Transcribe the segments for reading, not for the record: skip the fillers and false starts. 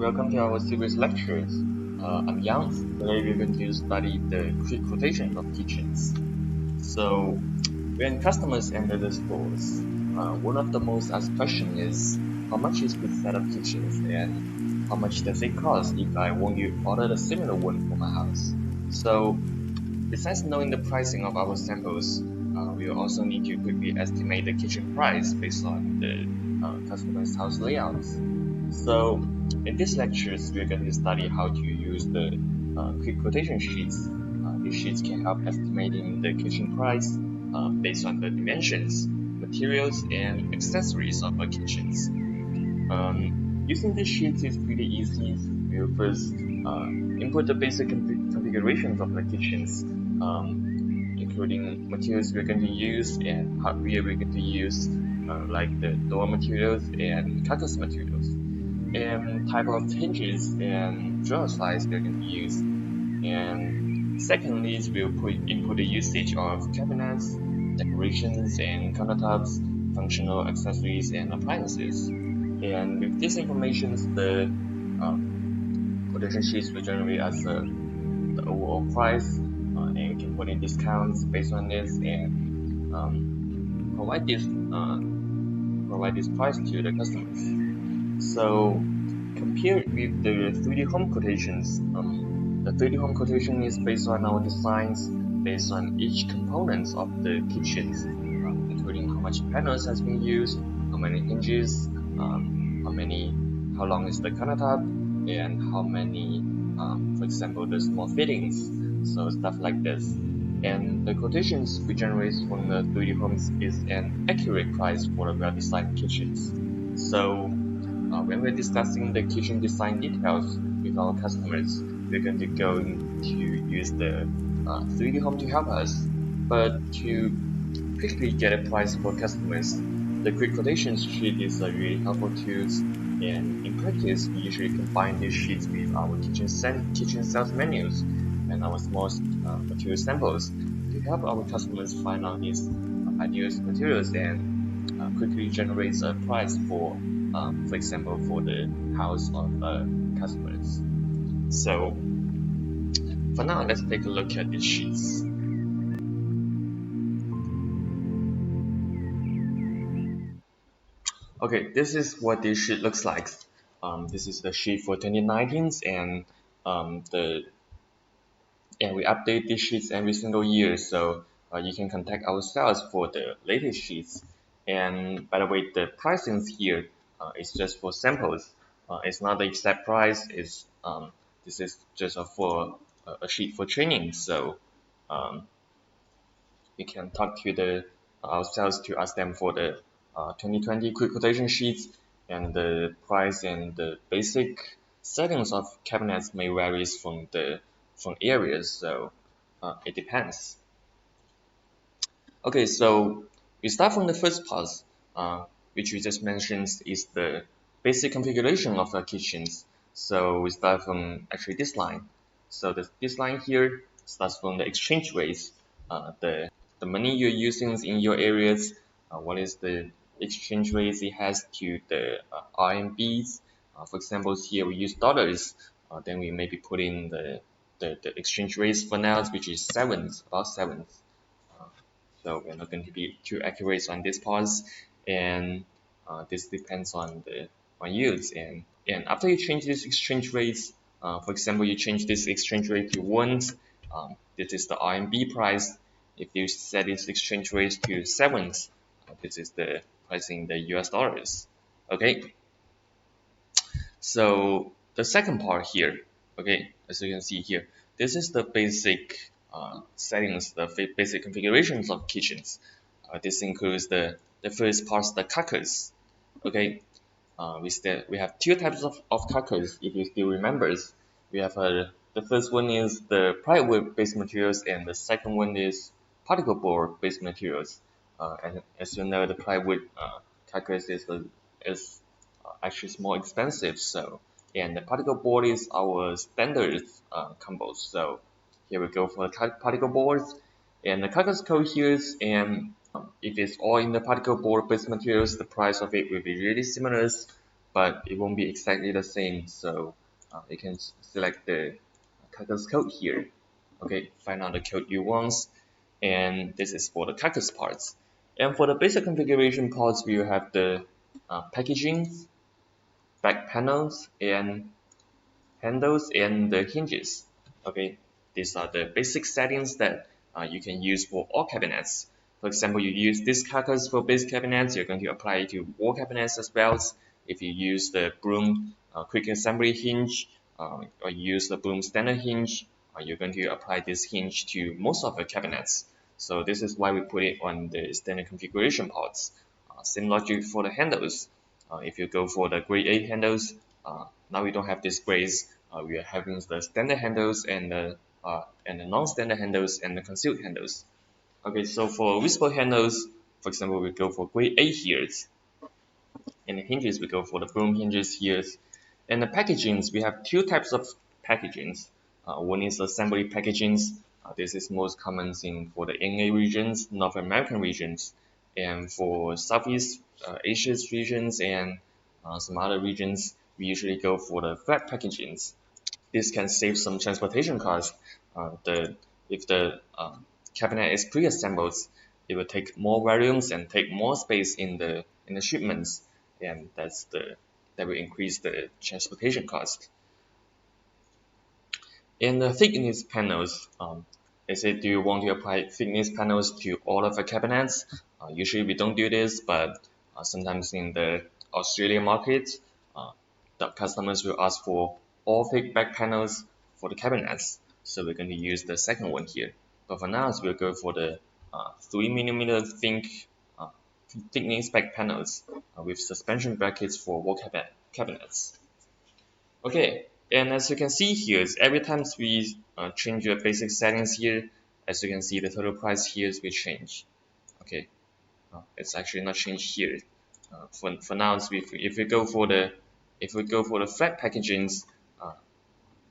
welcome to our series lectures. I'm Yang. Today we're going to study the quick quotation of kitchens. So, when customers enter the stores, one of the most asked questions is how much is this set of kitchens and how much does it cost if I want to order a similar one for my house? So, besides knowing the pricing of our samples, we will also need to quickly estimate the kitchen price based on the customer's house layouts. So, in these lectures, we're going to study how to use the quick quotation sheets. These sheets can help estimating the kitchen price based on the dimensions, materials, and accessories of our kitchens. Using these sheets is pretty easy. We'll first input the basic configurations of the kitchens, including materials we're going to use and hardware we're going to use, like the door materials and carcass materials, and type of hinges and drawer size we're going to use. And secondly, we'll input the usage of cabinets, decorations, and countertops, functional accessories, and appliances. And with this information, the quotation sheets will generate as the overall price, and you can put in discounts based on this and provide this price to the customers. So compared with the 3D home quotations, the 3D home quotation is based on our designs, based on each component of the kitchens, including how much panels has been used, how many hinges, how long is the countertop, and how many, for example, the small fittings, so stuff like this. And the quotations we generate from the 3D homes is an accurate price for the well-designed kitchens. So when we're discussing the kitchen design details with our customers, we're going to go to use the 3D home to help us. But to quickly get a price for customers, the quick quotation sheet is a really helpful tool. And in practice, we usually combine these sheets with our kitchen sales menus and our small material samples to help our customers find out these ideal materials and quickly generates a price for example, for the house of customers. So for now, let's take a look at these sheets. Okay, this is what this sheet looks like. This is the sheet for 2019, and we update these sheets every single year. So you can contact our sales for the latest sheets. And by the way, the pricing here is just for samples. It's not the exact price. This is just for a sheet for training. So you can talk to our sales to ask them for the 2020 quick quotation sheets, and the price and the basic settings of cabinets may vary from areas. So it depends. Okay, so we start from the first part, which we just mentioned is the basic configuration of the kitchens. So we start from actually this line. So this line here starts from the exchange rates, the money you're using in your areas, what is the exchange rates it has to the RMBs. For example, here we use dollars, then we maybe put in the exchange rates for now, which is about 7. So we're not going to be too accurate on this part, and this depends on the yields. And after you change this exchange rates, for example, you change this exchange rate to 1, this is the RMB price. If you set this exchange rate to 7, this is the price in the US dollars. Okay. So the second part here, okay, as you can see here, this is the basic settings, the basic configurations of kitchens. This includes the first part, the carcass. Okay, we have 2 types of carcass. If you still remembers, we have the first one is the plywood based materials, and the second one is particle board based materials. And as you know, the plywood carcass is actually more expensive. So, and the particle board is our standard combos. So here we go for the particle boards, and the carcass code here, and if it's all in the particle board based materials, the price of it will be really similar. but it won't be exactly the same. So you can select the cactus code here. Okay, find out the code you want, and this is for the cactus parts. And for the basic configuration parts, we will have the packaging, back panels, and handles and the hinges. Okay, these are the basic settings that you can use for all cabinets. For example, you use this carcass for base cabinets, you're going to apply it to wall cabinets as well. If you use the broom quick assembly hinge or use the broom standard hinge, you're going to apply this hinge to most of the cabinets. So this is why we put it on the standard configuration parts. Same logic for the handles. If you go for the grade A handles, now we don't have this grades. We are having the standard handles and the non-standard handles and the concealed handles. Okay, so for visible handles, for example, we go for grade A here, and the hinges we go for the broom hinges here. And the packagings, we have two types of packagings. One is assembly packagings. This is most common in for the NA regions, North American regions, and for Southeast Asia regions and some other regions, we usually go for the flat packagings. This can save some transportation costs. If the cabinet is pre-assembled, it will take more volumes and take more space in the shipments, and that will increase the transportation cost. And the thickness panels, do you want to apply thickness panels to all of the cabinets? Usually we don't do this, but sometimes in the Australian market, uh, the customers will ask for all thick back panels for the cabinets. So we're going to use the second one here. But for now, we'll go for the 3 mm uh, thickness back panels with suspension brackets for wall cabinets. Okay, and as you can see here, every time we change your basic settings here, as you can see the total price here will change. Okay, it's actually not changed here. For now, if we go for the flat packagings,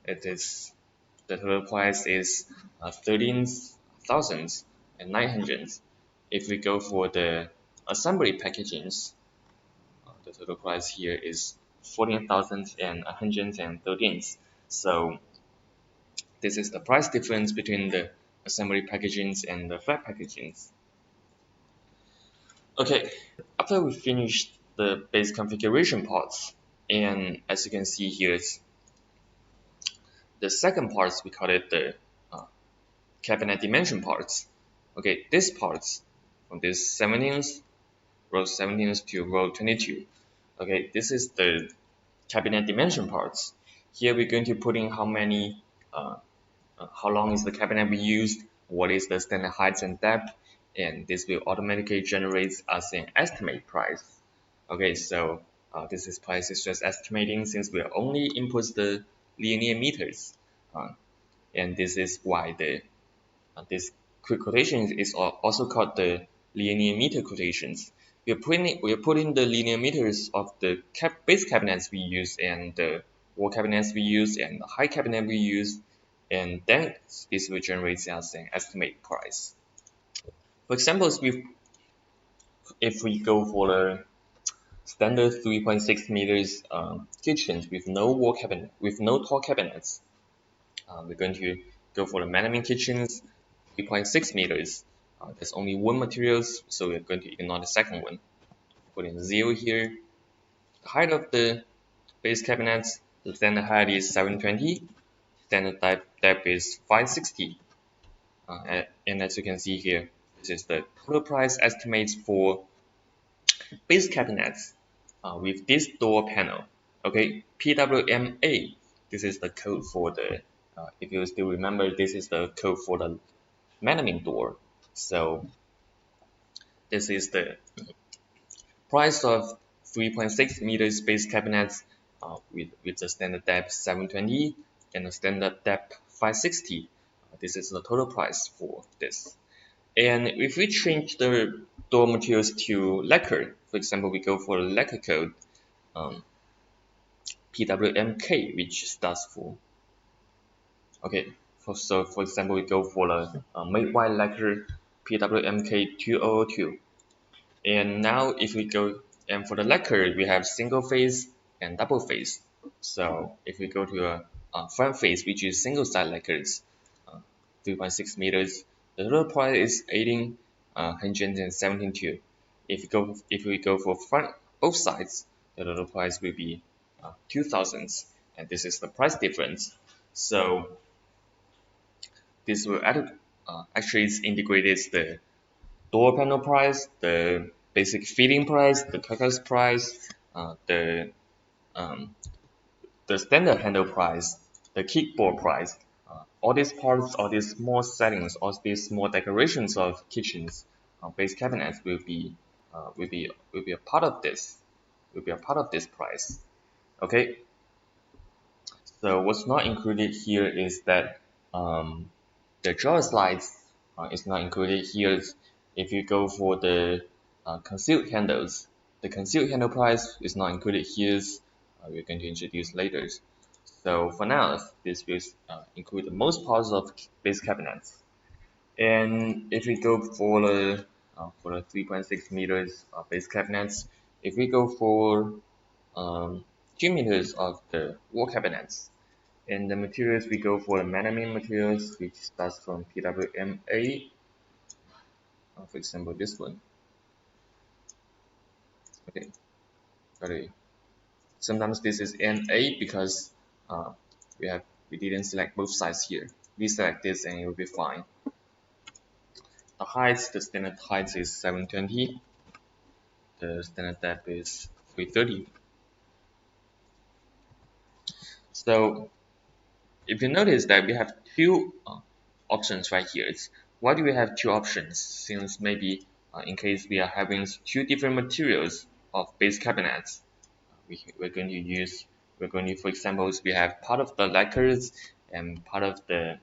it is the total price is 13,900. If we go for the assembly packagings, the total price here is 14,113. So this is the price difference between the assembly packagings and the flat packagings. Okay, after we finish the base configuration parts, and as you can see here, the second parts we call it the cabinet dimension parts. Okay, these parts from this 17th, row 17th to row 22. Okay, this is the cabinet dimension parts. Here we're going to put in how long is the cabinet we used, what is the standard height and depth, and this will automatically generate us an estimate price. Okay, so this is price is just estimating since we only input the linear meters, and this is why this quick quotation is also called the linear meter quotations. We are putting the linear meters of the base cabinets we use and the wall cabinets we use and the high cabinet we use, and then this will generate us an estimate price. For example, if we go for the standard 3.6 meters kitchens with no wall cabinet, with no tall cabinets, we're going to go for the melamine kitchens 3.6 meters. There's only one materials, so we're going to ignore the second one. Put in 0 here. The height of the base cabinets, the standard height is 720, standard depth is 560. And as you can see here, this is the total price estimates for base cabinets with this door panel. Okay, PWMA. This is the code for the. If you still remember, this is the code for the melamine door. So this is the price of 3.6 meter space cabinets with the standard depth 720 and the standard depth 560. This is the total price for this. And if we change the door materials to lacquer, for example, we go for lacquer code PWMK, which stands for so for example, we go for the made white lacquer PWMK 2002. And now if we go, and for the lacquer, we have single phase and double face. So if we go to a front face, which is single side lacquers, 3.6 meters, the total price is 1,872. If we go for front both sides, the total price will be 2,000, and this is the price difference. So this will actually it's integrated the door panel price, the basic fitting price, the carcass price, um, the standard handle price, the kickboard price, all these parts, all these small settings, all these small decorations of kitchens, base cabinets will be a part of this, will be a part of this price. Okay, so what's not included here is that the drawer slides is not included here. If you go for the concealed handles, the concealed handle price is not included here. We're going to introduce later. So for now, this will include the most parts of base cabinets. And if we go for the 3.6 meters base cabinets, if we go for 2 meters of the wall cabinets, and the materials we go for the melamine materials, which starts from PWMA. For example, this one. Okay, sorry. Sometimes this is NA because uh, we didn't select both sides here. We select this and it will be fine. The standard height is 720. The standard depth is 330. So if you notice that we have two options right here, why do we have two options? Since maybe in case we are having two different materials of base cabinets, we're going to use, for example, we have part of the lacquers and part of the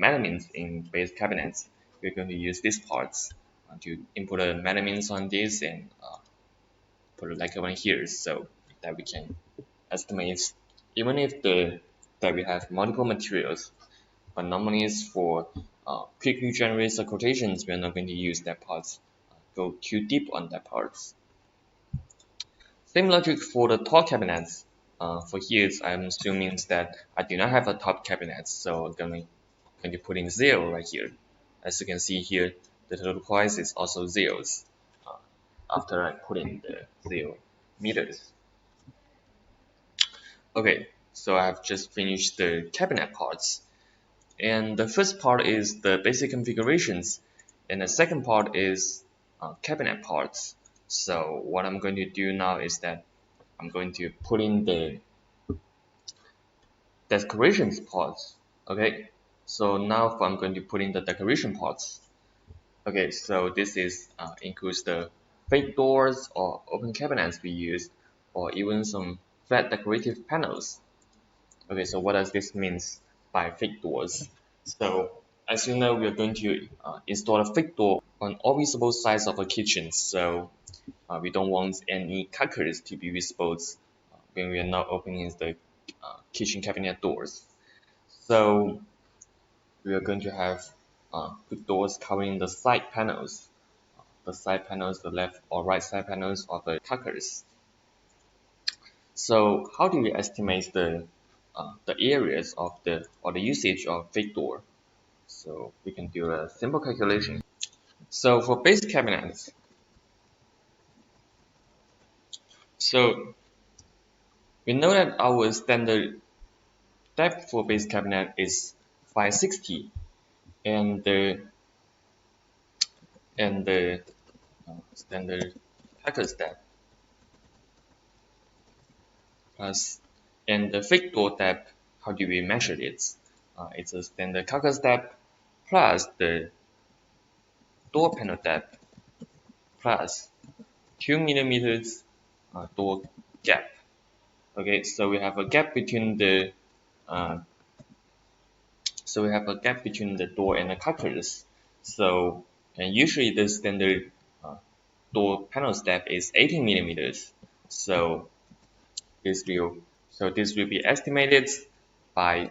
melamines in base cabinets. We're going to use these parts to input the melamines on this and put a lacquer one here so that we can estimate even if that we have multiple materials, but normally it's for quickly generate the quotations. We're not going to use that parts, go too deep on that parts. Same logic for the top cabinets. For here, I'm assuming that I do not have a top cabinet, so I'm going to put in 0 right here. As you can see here, the total price is also zeros after I put in the 0 meters. Okay, so I've just finished the cabinet parts. And the first part is the basic configurations, and the second part is cabinet parts. So what I'm going to do now is that I'm going to put in the decorations parts. Okay, so now I'm going to put in the decoration parts. Okay, so this is includes the fake doors or open cabinets we used, or even some flat decorative panels. Okay, so what does this mean by fake doors? So as you know, we are going to install a fake door on all visible sides of a kitchen. So we don't want any crackers to be visible when we are not opening the kitchen cabinet doors. So we are going to have fake doors covering the side panels, the left or right side panels of the crackers. So how do we estimate the areas of the usage of fake door? So we can do a simple calculation. So for base cabinets, so we know that our standard depth for base cabinet is 560, and the standard package depth plus and the fake door depth. How do we measure it? It's a standard carcass depth plus the door panel depth plus 2 millimeters door gap. Okay, so we have a gap between the uh, door and the carcass. So and usually the standard door panel depth is 18 millimeters. So this will this will be estimated by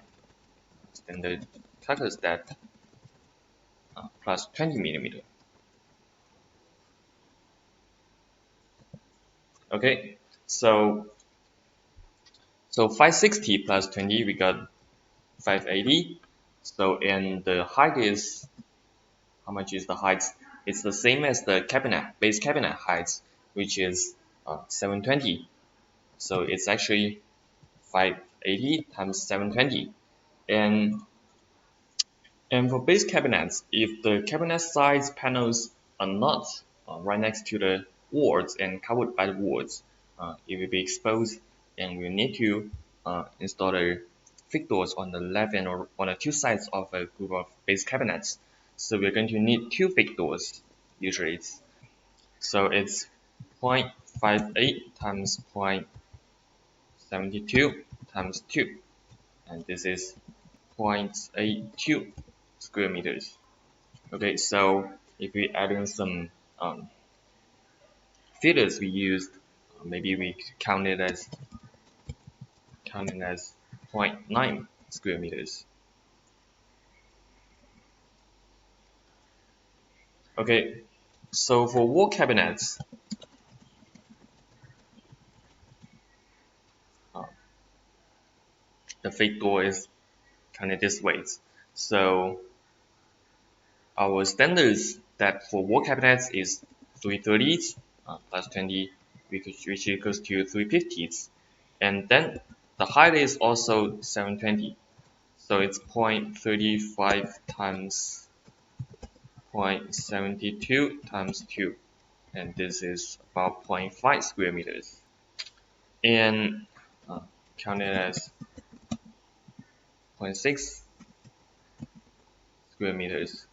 standard carcass depth plus 20 millimeter. Okay, so So 560 plus 20, we got 580. So, and the height is, how much is the height? It's the same as the base cabinet height, which is 720. So it's actually 580 times 720. And for base cabinets, if the cabinet sides panels are not right next to the walls and covered by the walls, it will be exposed, and we need to install the fixed doors on the left and or on the two sides of a group of base cabinets. So we're going to need two fixed doors usually. So it's 0.58 times 0.72 times 2, and this is 0.82 square meters. Okay, so if we add in some figures we used, maybe we count it as 0.9 square meters. Okay, so for wall cabinets, uh, the fake door is kind of this way. So our standard depth for wall cabinets is 330 plus 20, which equals to 350, and then the height is also 720. So it's 0.35 times 0.72 times 2, and this is about zero point 0.5 square meters. And count it as 0.6 square meters.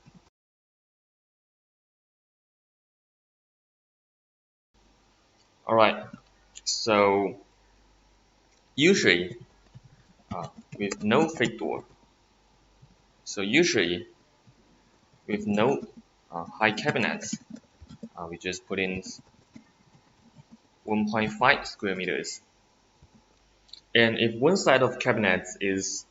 Alright, so usually with no fake door, so usually with no high cabinets, we just put in 1.5 square meters. And if one side of cabinet is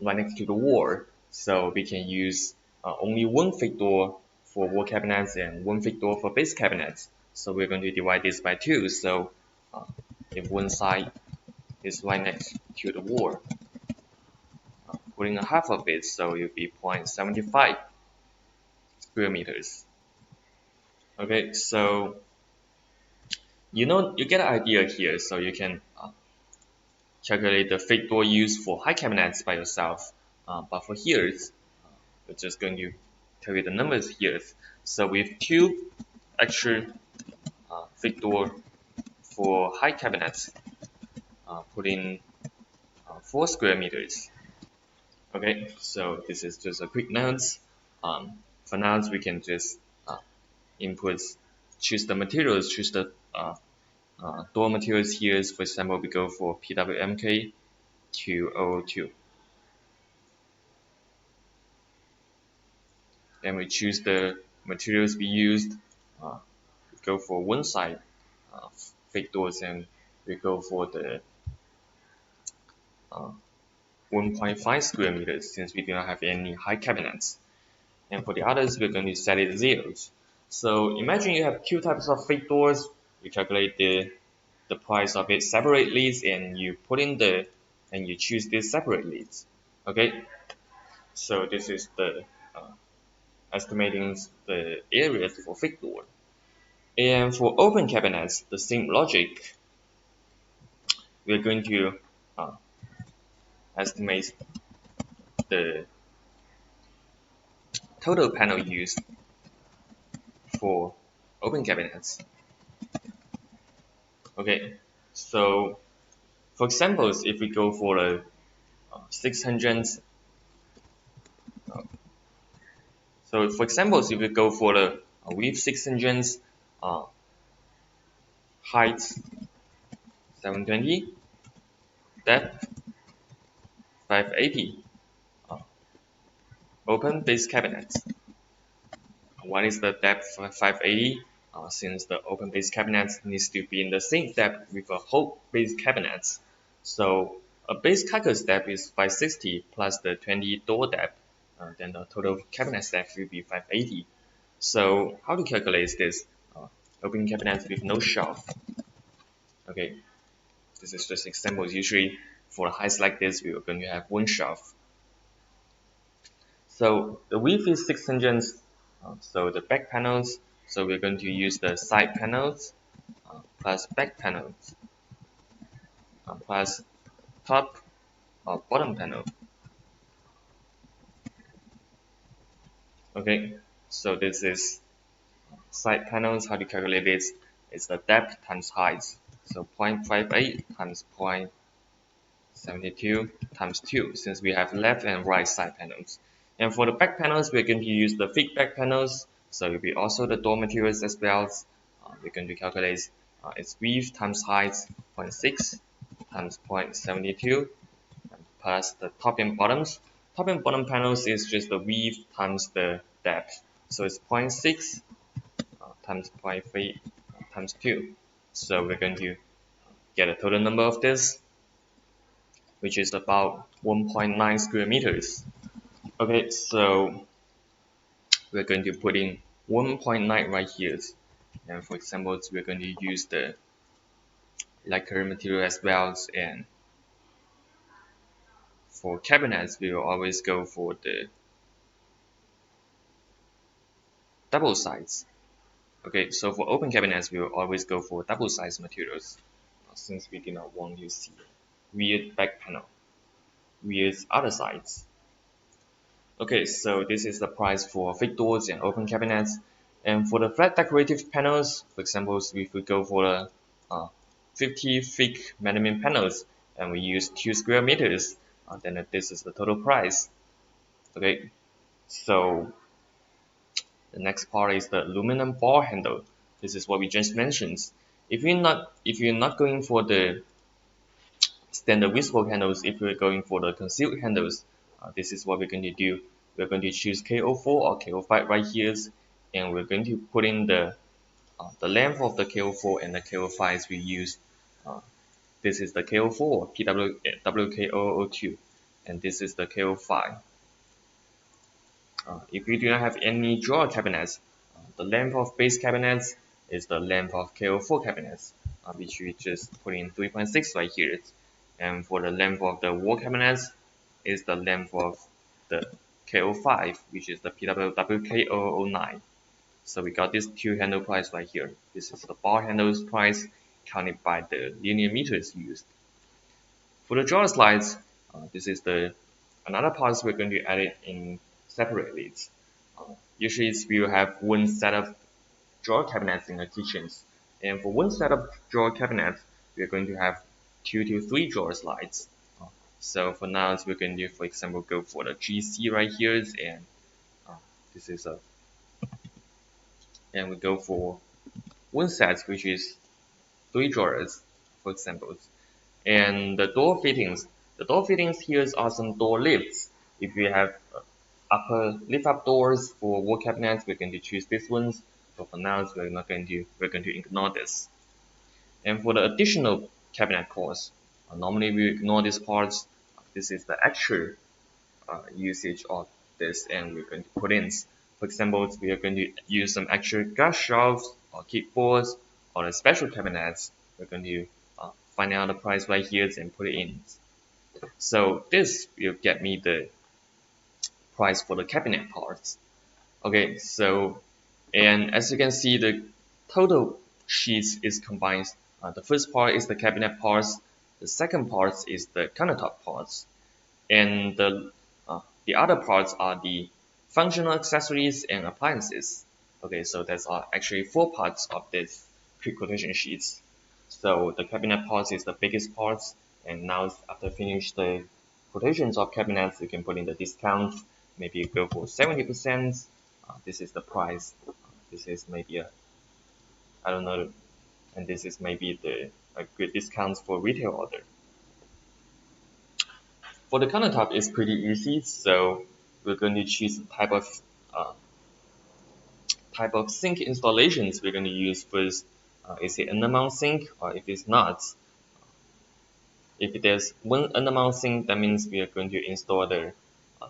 right next to the wall, so we can use only one fake door for wall cabinets and one fake door for base cabinets. So we're going to divide this by 2. So if one side is right next to the wall, putting a half of it, so it will be 0.75 square meters. Okay, so you get an idea here, so you can calculate the fake door used for high cabinets by yourself. But for here, we're just going to tell you the numbers here. So with two extra fake door for high cabinets, put in 4 square meters. Okay, so this is just a quick notes. For now, we can just input, choose the materials, choose the door materials here. For example, we go for PWMK 202. Then we choose the materials we used. We go for one side fake doors, and we go for the 1.5 square meters since we do not have any high cabinets. And for the others, we're going to set it zeros. So imagine you have two types of fake doors. You calculate the price of it separately, and you put in and you choose this separately. Okay, so this is the estimating the areas for fake door. And for open cabinets, the same logic. We're going to estimate the total panel used for open cabinets. Okay, so for examples, if we go for a 600, so for examples, if we go for the width 600, height 720, depth 580, open base cabinets. What is the depth for 580? Since the open base cabinet needs to be in the same depth with a whole base cabinet, so a base carcass depth is 560 plus the 20 door depth, then the total cabinet depth will be 580. So how to calculate this? Open cabinet with no shelf. Okay, This is just examples. Usually for heights like this, we are going to have one shelf. So the width is 6 inches. So the back panels, so we're going to use the side panels plus back panels plus top or bottom panel. Okay, so this is side panels. How to calculate this? It's the depth times height. So 0.58 times 0.72 times 2, since we have left and right side panels. And for the back panels, we're going to use the thick back panels. So it will be also the door materials as well. We're going to calculate its width times height 0.6 times 0.72 plus the top and bottoms. Top and bottom panels is just the width times the depth. So it's 0.6 times 0.3 times 2. So we're going to get a total number of this, which is about 1.9 square meters. Okay, so we're going to put in 1.9 right here. And for example, we're going to use the lacquer material as well. And for cabinets, we will always go for the double sides. Okay, so for open cabinets, we will always go for double size materials, since we do not want to see weird back panel, weird other sides. Okay, so this is the price for thick doors and open cabinets. And for the flat decorative panels, for example, if we go for the 50 thick melamine panels and we use 2 square meters, then this is the total price. Okay, so the next part is the aluminum bar handle. This is what we just mentioned. If you're not going for the standard visible handles, if we're going for the concealed handles, this is what we're going to do. We're going to choose KO4 or KO5 right here, and we're going to put in the length of the KO4 and the KO5s we use. This is the KO4 PWK002, and this is the KO5. If you do not have any drawer cabinets, the length of base cabinets is the length of KO4 cabinets, which we just put in 3.6 right here. And for the length of the wall cabinets is the length of the KO5, which is the PWK009. So we got this two handle price right here. This is the bar handles price counted by the linear meters used. For the drawer slides, this is the another part we're going to add it in separately. Usually we will have one set of drawer cabinets in the kitchens, and for one set of drawer cabinets, we're going to have 2 to 3 drawer slides. So for now, we're going to, for example, go for the GC right here, and this is a, and we go for one set which is 3 drawers, for example. And the door fittings here are some door lifts. If you have upper lift up doors for wall cabinets, we're going to choose these ones. But for now, we're going to ignore this. And for the additional cabinet costs, normally we ignore these parts. This is the actual usage of this, and we're going to put in. For example, we are going to use some extra glass shelves or keyboards or the special cabinets. We're going to find out the price right here and put it in. So this will get me the price for the cabinet parts. Okay, so and as you can see, the total sheets is combined. The first part is the cabinet parts. The second part is the countertop parts, and the other parts are the functional accessories and appliances. Okay, so that's actually 4 parts of this pre-quotation sheets. So the cabinet parts is the biggest parts, and now after finish the quotations of cabinets, you can put in the discount. Maybe go for 70%. This is the price. This is maybe I don't know, and this is maybe a good discount for retail order. For the countertop, it's pretty easy. So we're going to choose the uh, type of sink installations we're going to use first. Is it an amount sink, or if it's not? If there's one amount sink, that means we are going to install the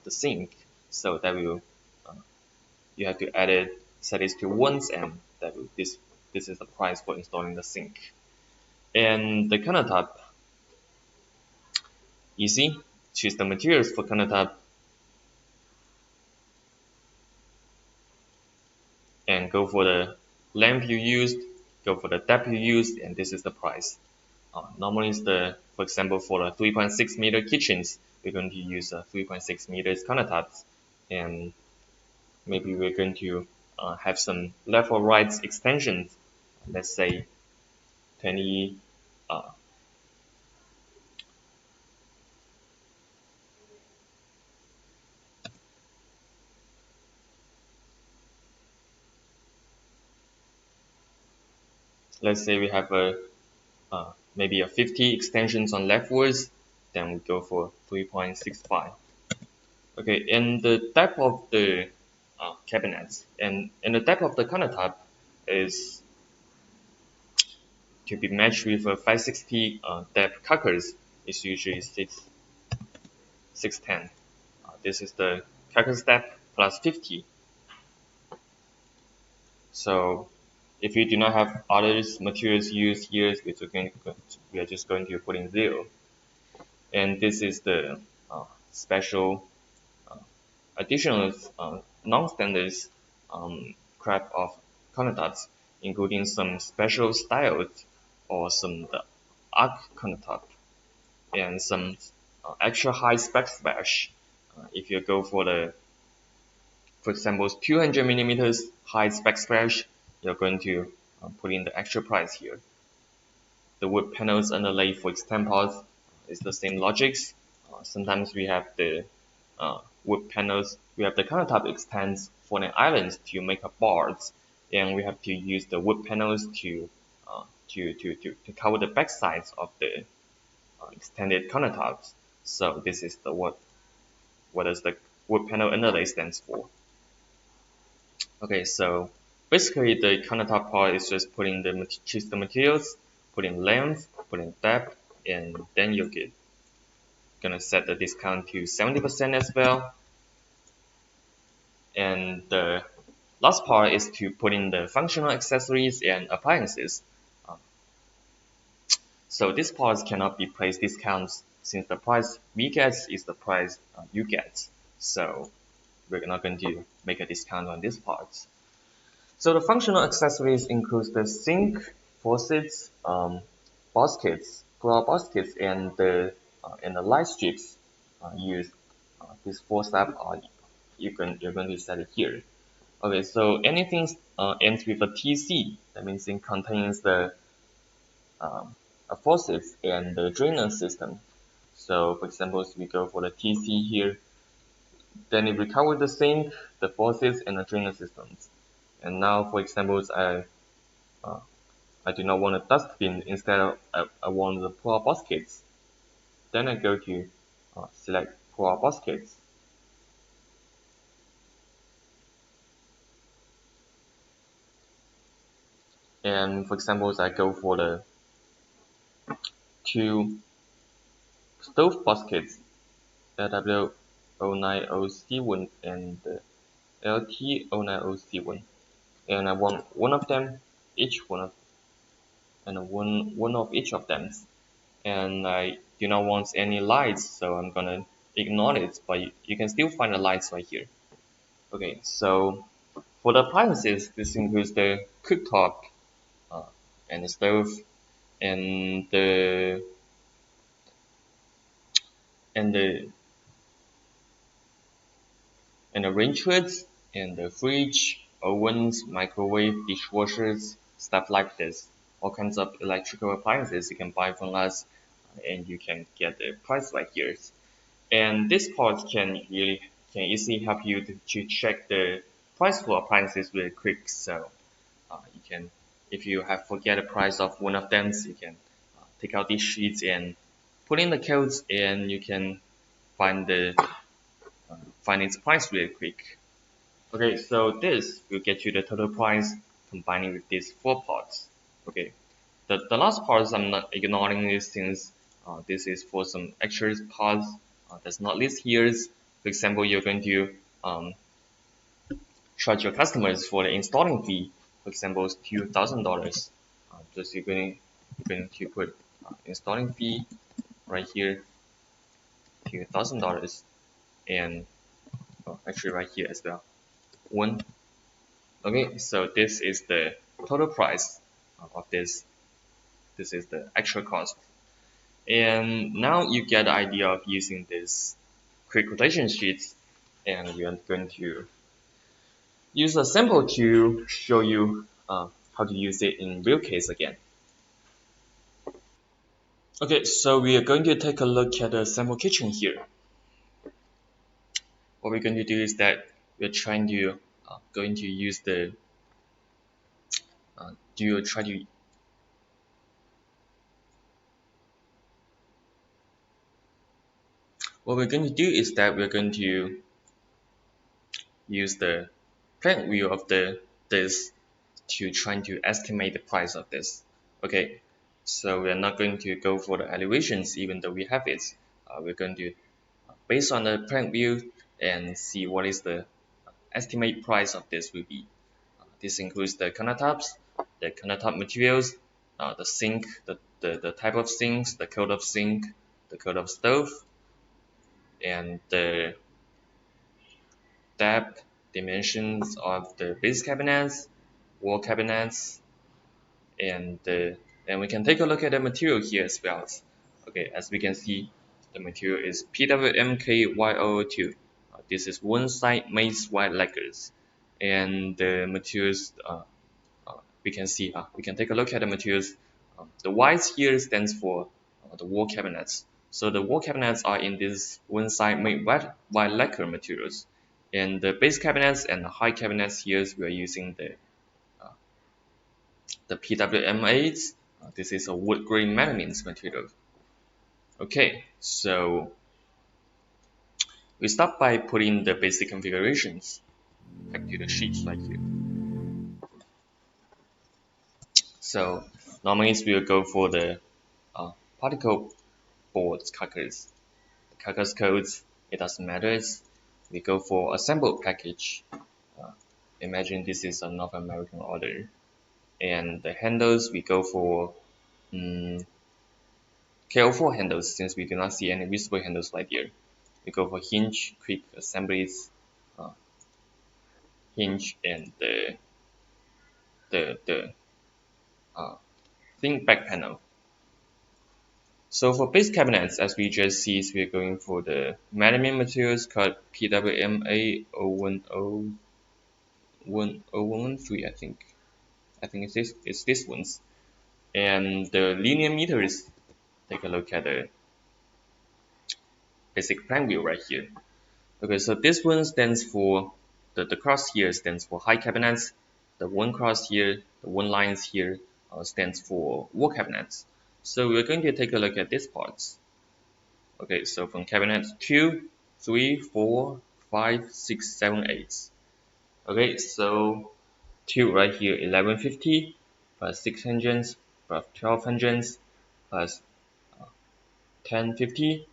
sink. So that will you have to add it, set it to once, and that will this is the price for installing the sink. And the countertop, Easy. Choose the materials for countertop and go for the length you used, go for the depth you used, and this is the price. Normally, for example, for the 3.6 meter kitchens, we're going to use 3.6 meters countertops, and maybe we're going to have some left or right extensions. Let's say 20. Uh, let's say we have maybe a 50 extensions on leftwards, then we go for 3.65. Okay, and the depth of the cabinets and the depth of the countertop is to be matched with a 560 depth carcass is usually 610. This is the carcass depth plus 50. So if you do not have other materials used here, we are just going to put in 0. And this is the special additional non-standard craft of countertops, including some special styles or some the arc countertop and some extra high spec splash. If you go for example, 200 millimeters high spec splash, you're going to put in the extra price here. The wood panels underlay for extend parts is the same logics. Sometimes we have the wood panels, we have the countertop extends for the islands to make up boards, and we have to use the wood panels to cover the back sides of the extended countertops. So this is what does the wood panel underlay stands for. Okay, so basically the countertop part is just choose the materials, put in length, put in depth, and then you're good. Gonna set the discount to 70% as well. And the last part is to put in the functional accessories and appliances. So this part cannot be placed discounts since the price we get is the price you get. So we're not going to make a discount on this part. So the functional accessories includes the sink, faucets, baskets, pull-out baskets, and the light strips used. These 4 steps are you're going to set it here. Okay, so anything ends with a TC. That means it contains the a faucet and the drainer system. So for example, if we go for the TC here, then it will cover the sink, the faucets, and the drainer systems. And now, for example, I do not want a dustbin. Instead of I want the pull-out baskets. Then I go to select pull-out baskets. And for example, I go for the 2 stove baskets, LW090C1 and the LT090C1. And I want one of them, one of each of them. And I do not want any lights, so I'm gonna ignore it, but you can still find the lights right here. Okay, so for the appliances, this includes the cooktop uh, and the stove and and the the range hoods and the fridge, ovens, microwave, dishwashers, stuff like this. All kinds of electrical appliances you can buy from us, and you can get the price right here. And this part can easily help you to check the price for appliances really quick. So you can, if you have forget the price of one of them, you can take out these sheets and put in the codes, and you can find find its price really quick. Okay, so this will get you the total price combining with these 4 parts. Okay, the last part I'm not ignoring this since this is for some extra parts that's not listed here. For example, you're going to charge your customers for the installing fee. For example, it's $2,000. Just you're going to put installing fee right here. $2,000, and actually right here as well, one. Okay, so this is the total price of this. This is the actual cost. And now you get the idea of using this quick quotation sheets, and we are going to use a sample to show you how to use it in real case again. Okay, so we are going to take a look at the sample kitchen here. What we're going to do is that we're trying to going to use the do try to what we're going to do is that we're going to use the plan view of this to trying to estimate the price of this. Okay, so we're not going to go for the elevations even though we have it. We're going to based on the plan view and see what is the estimate price of this will be. This includes the countertops, the countertop materials, the sink, the type of sinks, the code of sink, the code of stove, and the depth, dimensions of the base cabinets, wall cabinets, and then we can take a look at the material here as well. Okay, as we can see, the material is PWMKY002. This is one side maze white lacquers, and the materials we can see we can take a look at the materials. The white here stands for the wall cabinets. So the wall cabinets are in this one side made white lacquer materials, and the base cabinets and the high cabinets here we are using the PWM8s. This is a wood grain melamine material. Okay, so we start by putting the basic configurations back to the sheets like here. So normally we will go for the particle boards carcass. The carcass codes, it doesn't matter. We go for assembled package. Imagine this is a North American order. And the handles, we go for KO4 handles since we do not see any visible handles right here. We go for hinge, quick assemblies, hinge, and the thin back panel. So for base cabinets, as we just see, we're going for the melamine materials called PWMA01013, I think. I think it's this ones. And the linear meters, take a look at the basic plan view right here. Okay, so this one stands for the cross here stands for high cabinets. The one cross here, the one lines here stands for wall cabinets. So we're going to take a look at these parts. Okay, so from cabinets 2, 3, 4, 5, 6, 7, 8. Okay, so 2 right here 1150 plus 600 plus 1200 plus 1050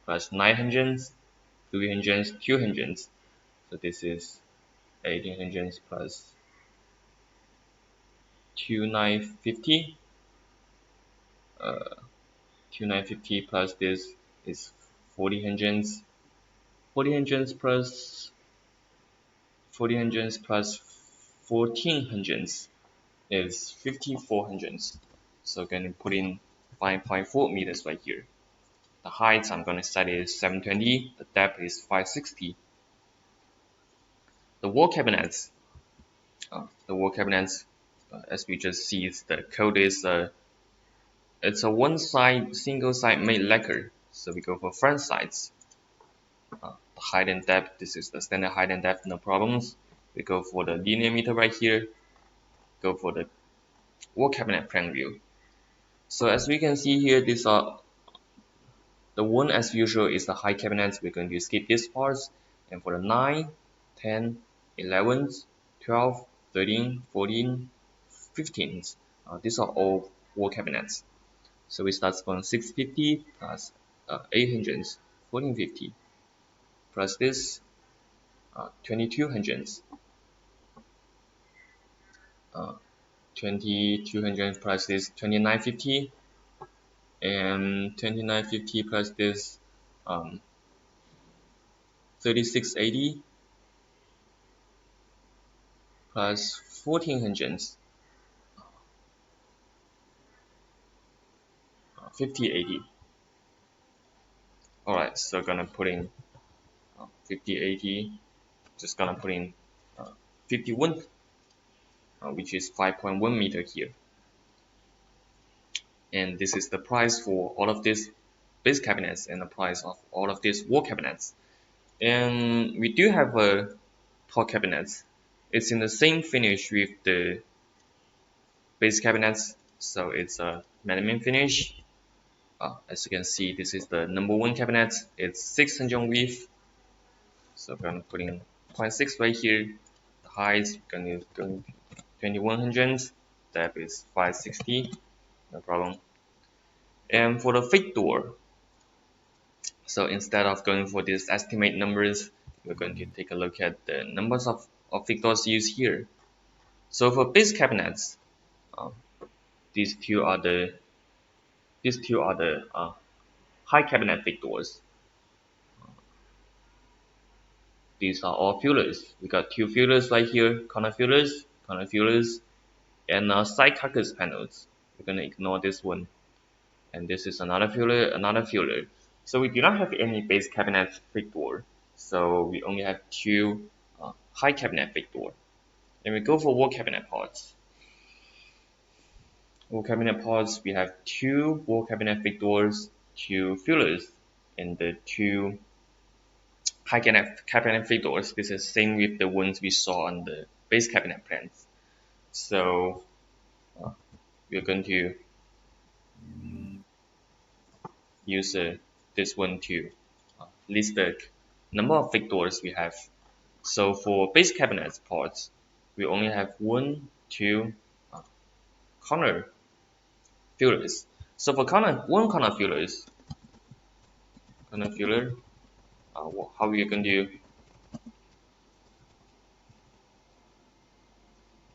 plus 900 300 200. So this is 1800 plus 2950 2950 plus this is 4000 4000 plus 4000 plus 1400 is 5400. So I'm going to put in 5.4 meters right here. The height I'm going to set is 720. The depth is 560. The wall cabinets, as we just see, the code is it's a one side single side made lacquer. So we go for front sides. The height and depth, this is the standard height and depth, no problems. We go for the linear meter right here. Go for the wall cabinet plan view. So as we can see here, these are the one as usual is the high cabinets. We're going to skip these parts. And for the 9, 10, 11, 12, 13, 14, 15, these are all wall cabinets. So we start from 650 plus 800, 1450 plus this 2200, 2200 plus this 2950, and 2950 plus this 3680 plus 1400, 5080. Alright, so gonna put in 5080, just gonna put in 51, which is 5.1 meter here. And this is the price for all of these base cabinets and the price of all of these wall cabinets. And we do have a top cabinets. It's in the same finish with the base cabinets, so it's a melamine finish. As you can see, this is the number one cabinet. It's 600 width, so I'm gonna put in 0.6 right here. The height gonna go 2100. Depth is 560, no problem. And for the fake door, so instead of going for these estimate numbers, we're going to take a look at the numbers of fake doors used here. So for base cabinets, uh, these two are the high cabinet fake doors. These are all fillers. We got two fillers right here, corner fillers, and side carcass panels. We're gonna ignore this one. And this is another filler. So we do not have any base cabinet fake door. So we only have two high cabinet fake door. And we go for wall cabinet parts. Wall cabinet parts, we have two wall cabinet fake doors, two fillers, and the two high cabinet fake doors. This is same with the ones we saw on the base cabinet plans. So we're going to use this one to list the number of fake doors we have. So for base cabinets parts, we only have one, two corner fillers. So for one corner fillers, how we are going to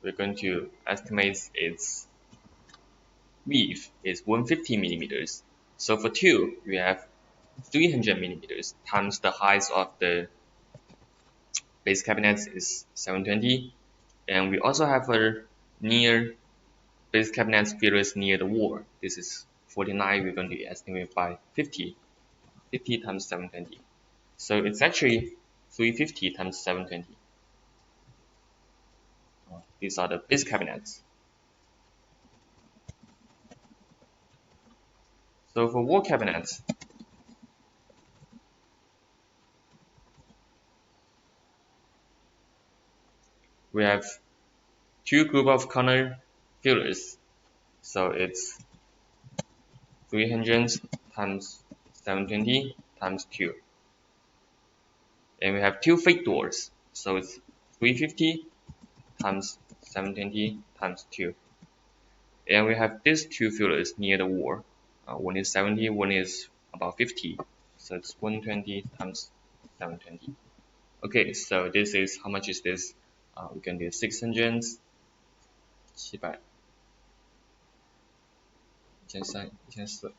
we're going to estimate its width is 150 millimeters. So for two, we have 300 millimeters times the height of the base cabinets is 720, and we also have a near base cabinets fillers near the wall. This is 49. We're going to estimate by 50 times 720. So it's actually 350 times 720. These are the base cabinets. So for wall cabinets, we have two group of corner fillers. So it's 300 times 720 times 2. And we have two fake doors. So it's 350 times 720 times 2. And we have these two fillers near the wall. One is 70, one is about 50. So it's 120 times 720. Okay, so this is, how much is this? We can do 600, 700, 1300, 1400.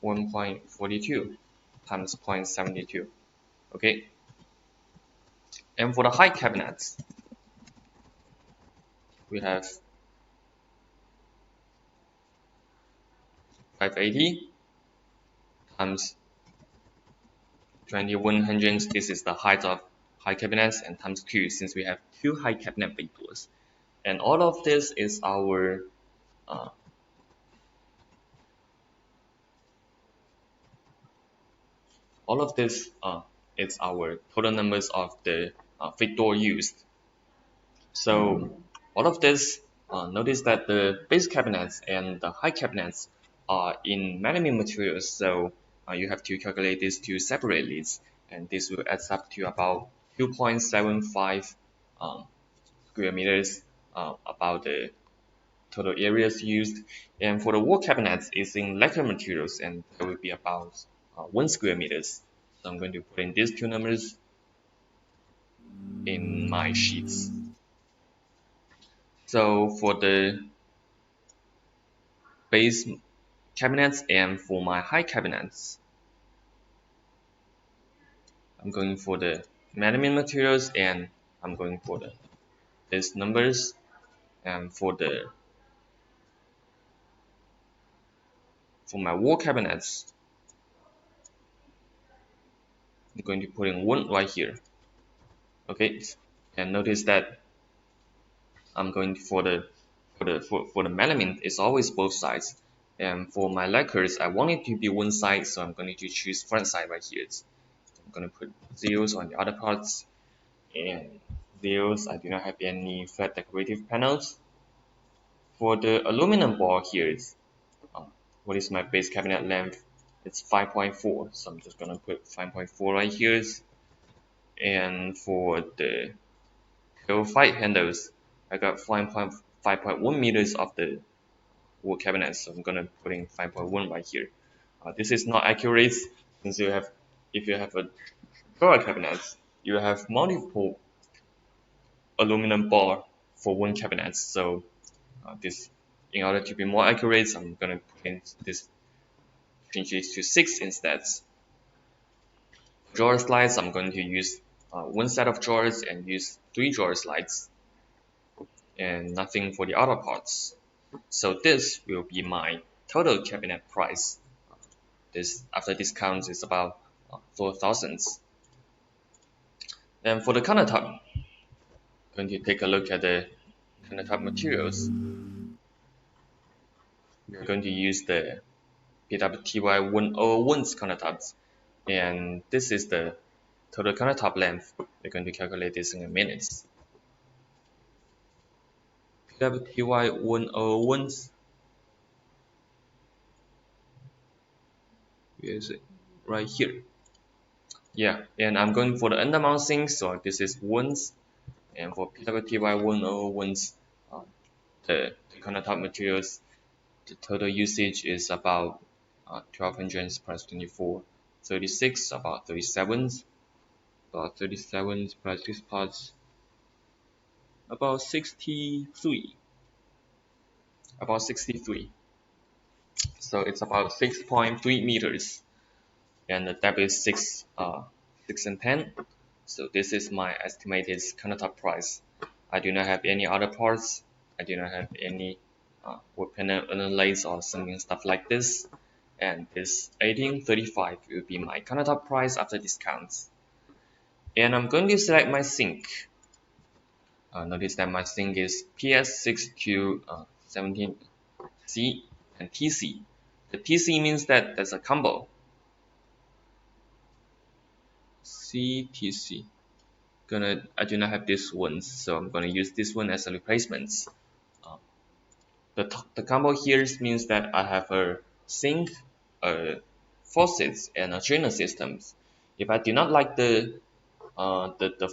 1.42 times 0.72. Okay, and for the high cabinets, we have 580 times 2100. This is the height of high cabinets, and times 2, since we have two high cabinet big doors. And all of this is our all of this is our total numbers of the fake door used. So all of this, notice that the base cabinets and the high cabinets are in melamine materials, so you have to calculate these two separately, and this will add up to about 2.75 square meters about the total areas used. And for the wall cabinets, it's in lacquer materials, and that will be about 1 square meters. So I'm going to put in these two numbers in my sheets. So for the base cabinets, and for my high cabinets, I'm going for the melamine materials, and I'm going for these numbers. And for my wall cabinets, I'm going to put in 1 right here. Okay, and notice that I'm going for the melamine, it's always both sides. And for my lacquers, I want it to be one side, so I'm going to choose front side right here. I'm going to put zeros on the other parts, and zeros, I do not have any flat decorative panels. For the aluminum bar here, what is my base cabinet length? It's 5.4, so I'm just going to put 5.4 right here. And for the fight handles, I got 5.1 meters of the wood cabinet, so I'm gonna put in 5.1 right here. This is not accurate since if you have a drawer cabinet, you have multiple aluminum bar for one cabinet. So this, in order to be more accurate, I'm gonna put in this, change this to 6 instead. Drawer slides, I'm going to use one set of drawers and use 3 drawer slides, and nothing for the other parts. So this will be my total cabinet price. This after discounts is about 4,000. Then for the countertop, I'm going to take a look at the countertop materials. We're going to use the PWTY 101 countertops, and this is the total countertop length. We're going to calculate this in a minute. PWTY 101, where is it? Right here. Yeah, and I'm going for the undermount sink, so this is ones, and for PWTY 101's the countertop materials, the total usage is about 1200 plus 24, 36, about 37, plus this parts, about 63, about 63. So it's about 6.3 meters, and the depth is 6 and 10. So this is my estimated countertop price. I do not have any other parts. I do not have any wood panel inlays or something stuff like this. And this 1835 will be my countertop price after discounts. And I'm going to select my sink. Notice that my sink is PS6Q17C and TC. The TC means that there's a combo. CTC. I do not have this one, so I'm gonna use this one as a replacement. The combo here means that I have a sink, a faucets, and a drainer systems. If I do not like the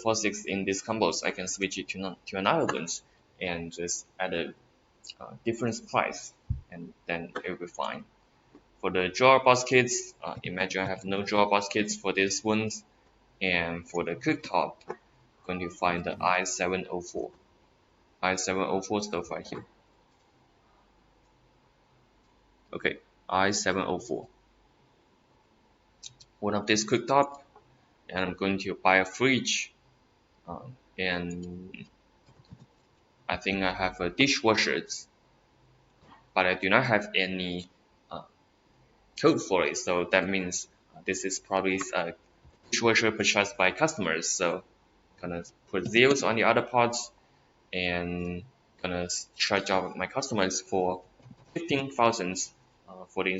faucets in these combos, I can switch it to another ones and just add a different price, and then it will be fine. For the drawer baskets, imagine I have no drawer baskets for these ones, and for the cooktop, I'm going to find the I704. I704 stuff right here. Okay, I704. One of this cooktop, and I'm going to buy a fridge, and I think I have a dishwasher, but I do not have any code for it. So that means this is probably a dishwasher purchased by customers. So gonna put zeros on the other parts, and gonna charge out my customers for 15,000 for the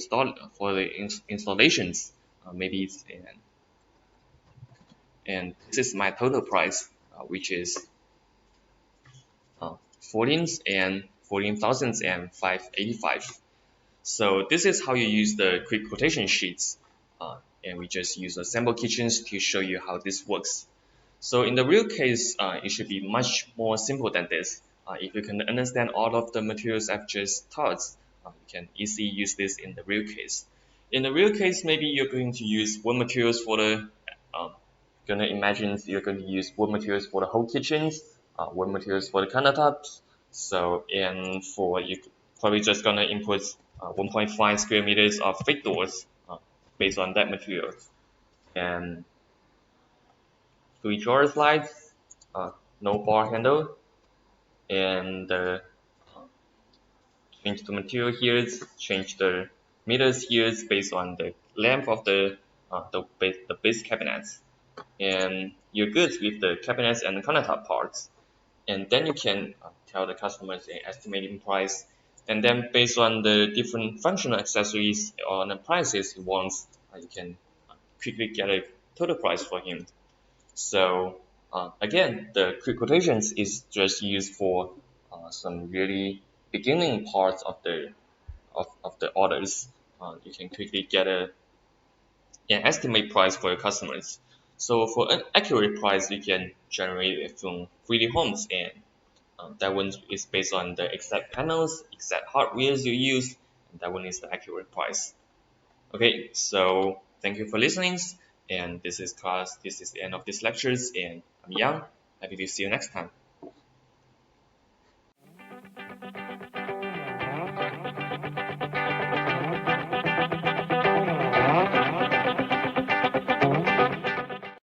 installations. Maybe it's and this is my total price, which is 14,585. So this is how you use the quick quotation sheets, and we just use a sample kitchens to show you how this works. So in the real case, it should be much more simple than this. If you can understand all of the materials I've just taught, you can easily use this in the real case. In the real case, maybe you're going to use wood materials for the, gonna imagine you're going to use wood materials for the whole kitchens, wood materials for the countertops. So, and for you probably just gonna input 1.5 square meters of fake doors based on that material. And 3 drawer slides, no bar handle, and change the material here, change the meters here based on the length of the base cabinets. And you're good with the cabinets and the countertop parts. And then you can tell the customers an estimating price. And then based on the different functional accessories or the prices he wants, you can quickly get a total price for him. So again, the quick quotations is just used for some really beginning parts of the orders. You can quickly get an estimate price for your customers. So for an accurate price, you can generate it from 3D homes, and that one is based on the exact panels, exact hardware you use, and that one is the accurate price. Okay, so thank you for listening, and this is the end of this lectures, and I'm Yang. Happy to see you next time.